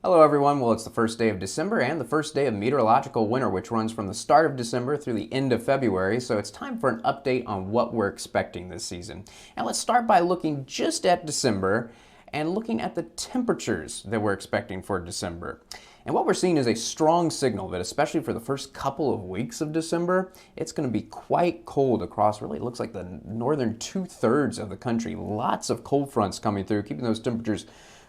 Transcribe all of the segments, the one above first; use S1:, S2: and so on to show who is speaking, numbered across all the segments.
S1: Hello everyone. Well, it's the first day of December and the first day of meteorological winter, which runs from the start of December through the end of February. So it's time for an update on what we're expecting this season. And let's start by looking just at December and looking at the temperatures that we're expecting for December. And what we're seeing is a strong signal that, especially for the first couple of weeks of December, it's going to be quite cold across, really, it looks like the northern 2/3 of the country. Lots of cold fronts coming through, keeping those temperatures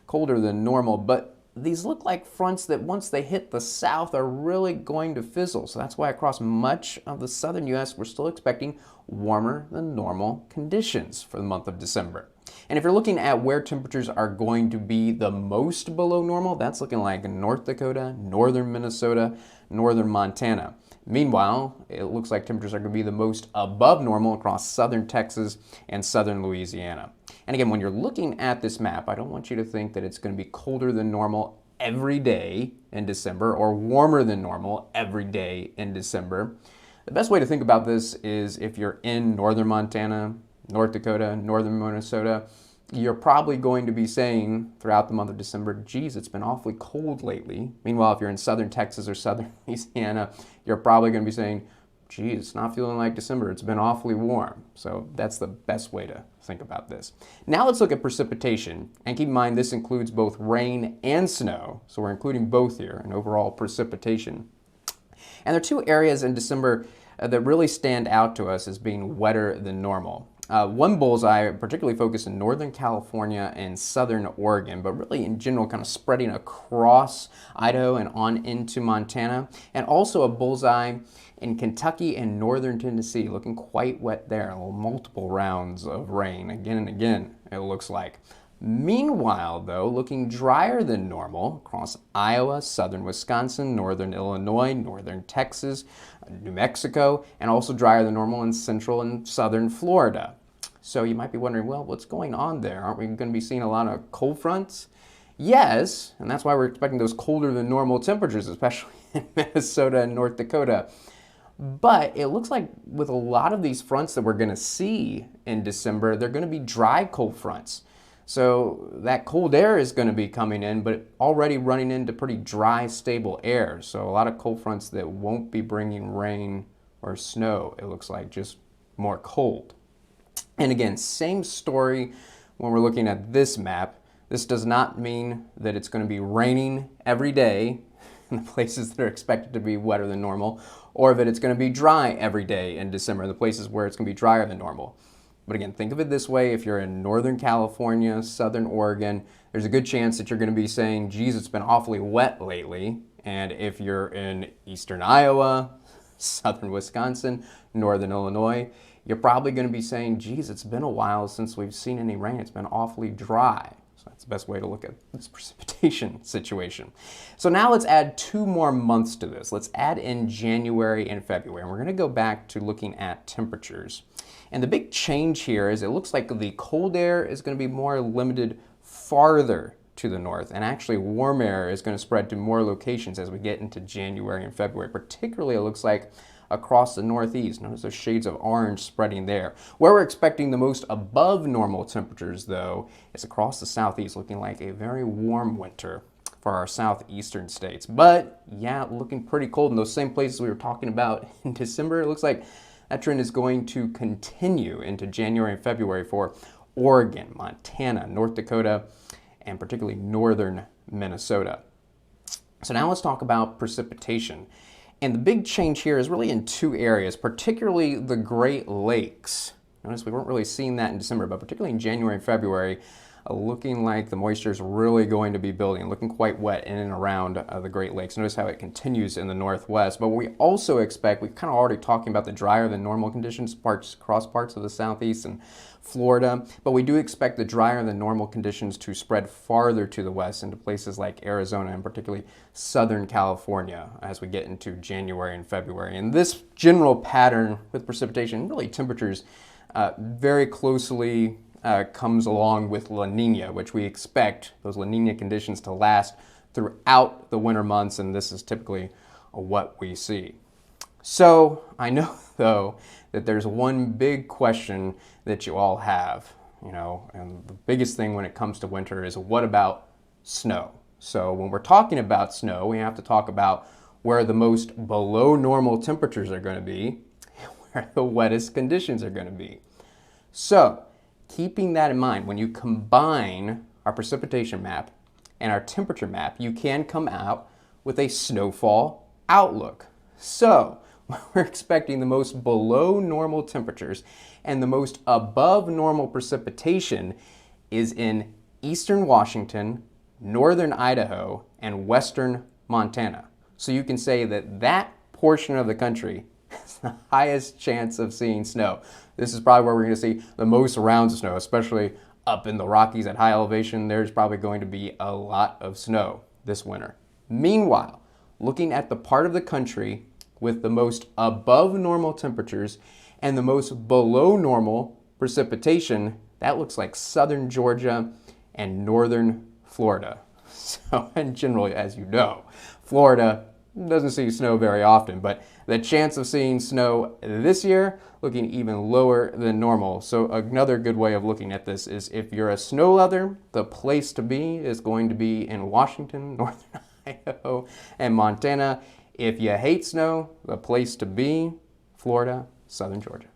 S1: colder than normal. But these look like fronts that once they hit the south are really going to fizzle. So that's why across much of the southern U.S. we're still expecting warmer than normal conditions for the month of December. And if you're looking at where temperatures are going to be the most below normal, that's looking like North Dakota, northern Minnesota, northern Montana. Meanwhile, it looks like temperatures are going to be the most above normal across southern Texas and southern Louisiana. And again, when you're looking at this map, I don't want you to think that it's going to be colder than normal every day in December or warmer than normal every day in December. The best way to think about this is if you're in northern Montana, North Dakota, northern Minnesota, you're probably going to be saying throughout the month of December, geez, it's been awfully cold lately. Meanwhile, if you're in southern Texas or southern Louisiana, you're probably going to be saying, geez, it's not feeling like December. It's been awfully warm. So that's the best way to think about this. Now let's look at precipitation. And keep in mind, this includes both rain and snow. So we're including both here in overall precipitation. And there are two areas in December that really stand out to us as being wetter than normal. One bullseye particularly focused in Northern California and Southern Oregon, but really in general kind of spreading across Idaho and on into Montana. And also a bullseye in Kentucky and Northern Tennessee, looking quite wet there. Multiple rounds of rain again and again, it looks like. Meanwhile, though, looking drier than normal across Iowa, southern Wisconsin, northern Illinois, northern Texas, New Mexico, and also drier than normal in central and southern Florida. So you might be wondering, well, what's going on there? Aren't we going to be seeing a lot of cold fronts? Yes, and that's why we're expecting those colder than normal temperatures, especially in Minnesota and North Dakota. But it looks like with a lot of these fronts that we're going to see in December, they're going to be dry cold fronts. So that cold air is going to be coming in, but already running into pretty dry, stable air. So a lot of cold fronts that won't be bringing rain or snow, it looks like, just more cold. And again, same story when we're looking at this map. This does not mean that it's going to be raining every day in the places that are expected to be wetter than normal, or that it's going to be dry every day in December in the places where it's going to be drier than normal. But again, think of it this way. If you're in Northern California, Southern Oregon, there's a good chance that you're going to be saying, geez, it's been awfully wet lately. And if you're in Eastern Iowa, Southern Wisconsin, Northern Illinois, you're probably going to be saying, geez, it's been a while since we've seen any rain. It's been awfully dry. So that's the best way to look at this precipitation situation. So now let's add 2 more months to this. Let's add in January and February. And we're going to go back to looking at temperatures. And the big change here is it looks like the cold air is going to be more limited farther to the north, and actually warm air is going to spread to more locations as we get into January and February. Particularly, it looks like across the northeast. Notice those shades of orange spreading there. Where we're expecting the most above normal temperatures, though, is across the southeast, looking like a very warm winter for our southeastern states. But yeah, looking pretty cold in those same places we were talking about in December. It looks like that trend is going to continue into January and February for Oregon, Montana, North Dakota, and particularly northern Minnesota. So now let's talk about precipitation. And the big change here is really in 2 areas, particularly the Great Lakes. Notice we weren't really seeing that in December, but particularly in January and February, looking like the moisture is really going to be building, looking quite wet in and around the Great Lakes. Notice how it continues in the northwest. But we also expect, we've kind of already talking about the drier than normal conditions across parts of the southeast and Florida, but we do expect the drier than normal conditions to spread farther to the west into places like Arizona and particularly Southern California as we get into January and February. And this general pattern with precipitation, really temperatures, very closely comes along with La Nina, which we expect those La Nina conditions to last throughout the winter months, and this is typically what we see. So I know, though, that there's one big question that you all have, and the biggest thing when it comes to winter is, what about snow? So when we're talking about snow, we have to talk about where the most below normal temperatures are going to be, and where the wettest conditions are going to be. So keeping that in mind, when you combine our precipitation map and our temperature map, you can come out with a snowfall outlook. So we're expecting the most below normal temperatures and the most above normal precipitation is in eastern Washington, northern Idaho, and western Montana. So you can say that that portion of the country has the highest chance of seeing snow. This is probably where we're going to see the most rounds of snow, especially up in the Rockies at high elevation. There's probably going to be a lot of snow this winter. Meanwhile, looking at the part of the country with the most above normal temperatures and the most below normal precipitation, that looks like southern Georgia and northern Florida. So, and generally, as you know, Florida doesn't see snow very often, but the chance of seeing snow this year looking even lower than normal. So another good way of looking at this is if you're a snow lover, the place to be is going to be in Washington, northern Idaho, and Montana. If you hate snow, the place to be, Florida, southern Georgia.